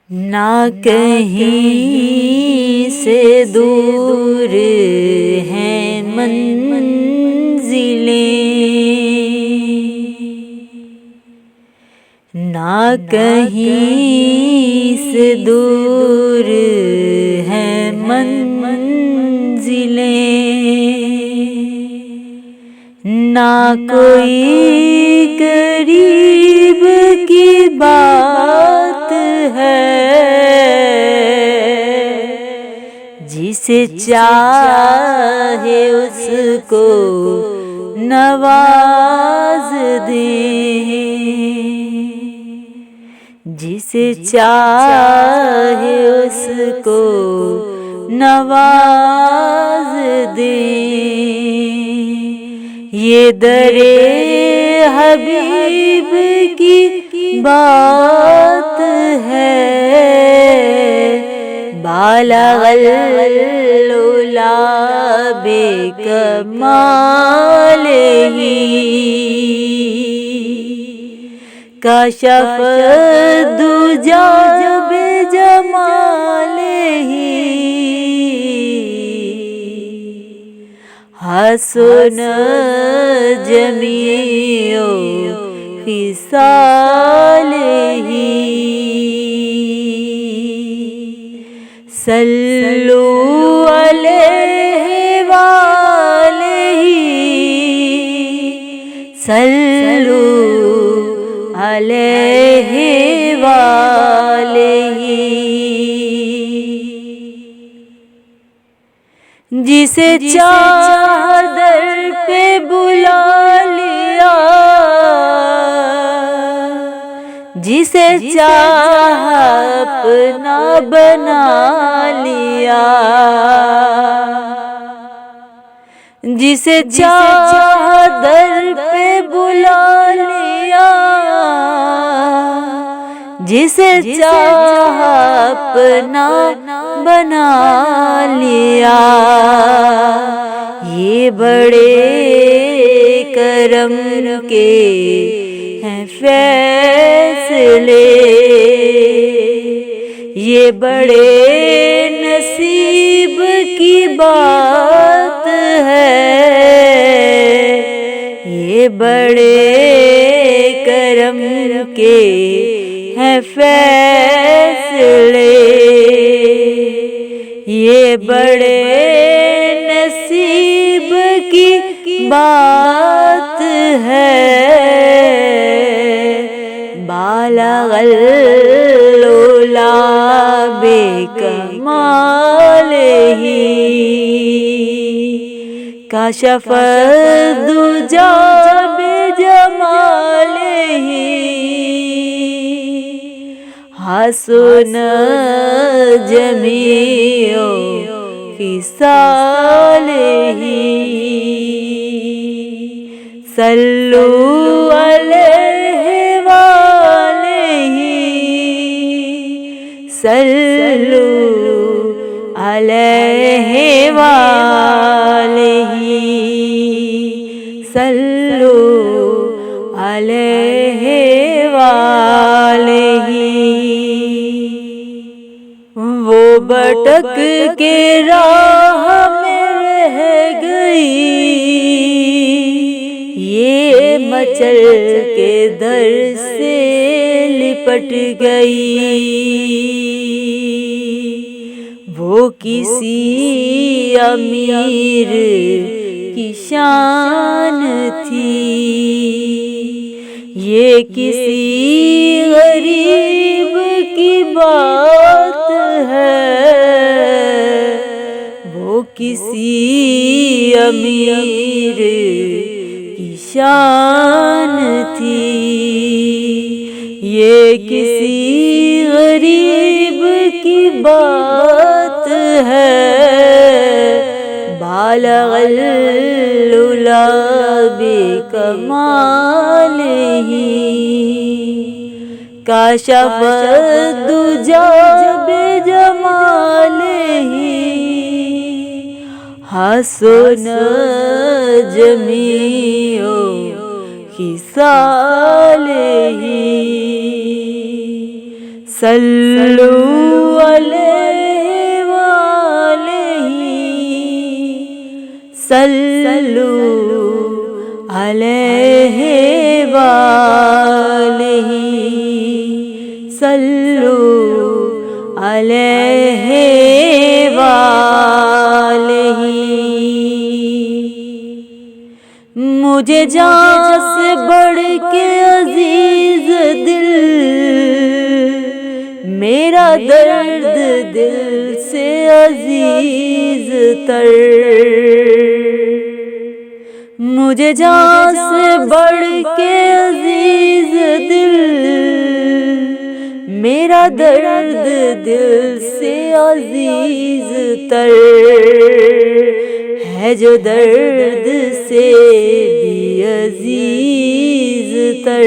نہ کہیں سے دور ہیں منزلیں، نہ کہیں سے دور ہیں منزلیں، نہ کوئی قریب کی بات ہے، جسے چاہے اس کو نواز دیں، جسے چاہے اس کو نواز دیں۔ یہ در حبیب کی بات ہے، بالغ العلا بے کمالہ، کشف الدجی بجمالہ، حسن جمیع خصالہ، صلو علیہ وآلہ، صلو علیہ وآلہ۔ جسے چاہ در پہ بلا لیا، جسے چاہ اپنا بنا لیا، جسے چاہ در پہ بلا لیا، جسے چاہ اپنا بنا لیا۔ یہ بڑے کرم کے ہیں فیصلے، یہ بڑے نصیب کی بات ہے، یہ بڑے کرم کے ہیں فیصلے، یہ بڑے نصیب کی بات ہے، بالغ العلا بے کمالہ، کشف الدجی بجمالہ، حسن جمیع خصالہ، صلو علیہ وآلہ، صلو علیہ وآلہ، صلو علیہ وآلہ۔ وہ بھٹک کے راہ میں رہ گئی، یہ مچل کے در سے لپٹ گئی، وہ کسی امیر کی شان تھی، یہ کسی غریب کی بات ہے، وہ کسی امیر کی شان تھی، یہ کسی غریب کی بات ہے، بالغ العلا بے کمالہ، کشف الدجی بجمالہ، حسن جمیع خصالہ، صلو علیہ وآلہ صلو علیہ وآلہ صلو علیہ وآلہ۔ مجھے جان سے بڑھ کے عزیز دل، میرا درد دل سے عزیز تر، مجھے جان سے بڑھ کے عزیز دل، میرا درد دل سے عزیز تر ہے، جو درد سے بھی عزیز تر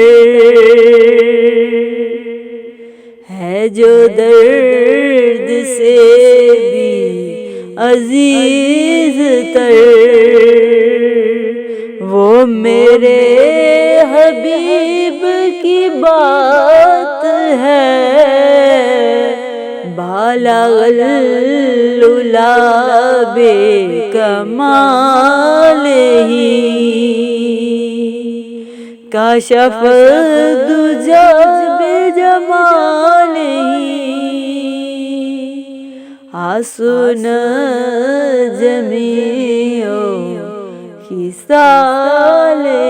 ہے، جو درد سے بھی عزیز تر، وہ میرے حبیب کی بات ہے، بالغ العلا بکمالہ، کشف الدجی بجمالہ، حسن جمیع خصالہ،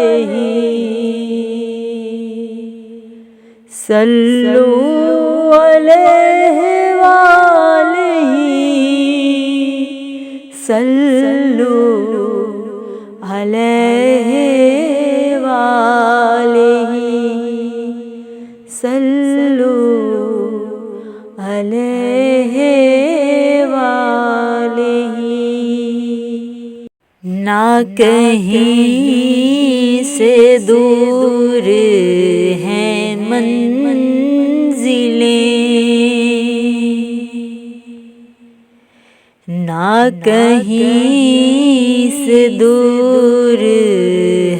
صلو علیہ وآلہ صلو علیہ وآلہ صلو علیہ وآلہ۔ نہ کہیں سے دور ہیں منزلیں، نہ کہیں سے دور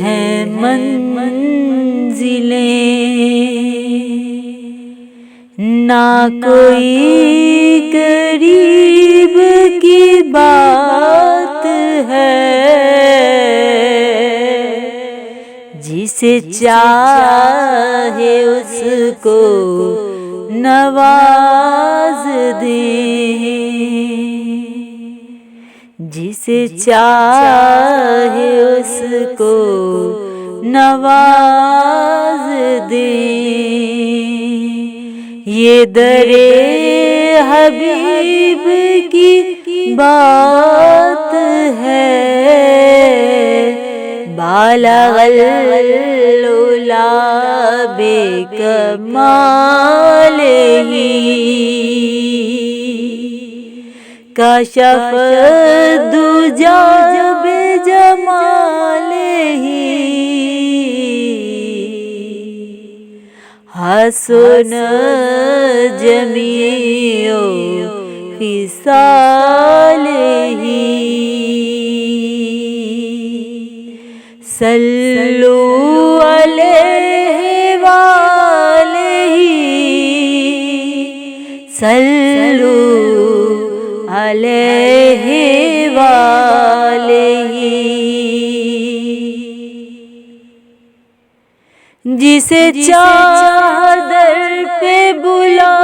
ہیں منزلیں، نہ کوئی قریب کی بات ہے، جسے چاہے اس کو نواز دیں، جسے چاہے اس کو نواز دیں، یہ در حبیب کی بات ہے، بالغ العلا بکمالہ، کشف الدجی بجمالہ، حسن جمیع خصالہ، صلو علیہ وآلہ صلو علیہ وآلہ۔ جسے چاہ در پہ بلا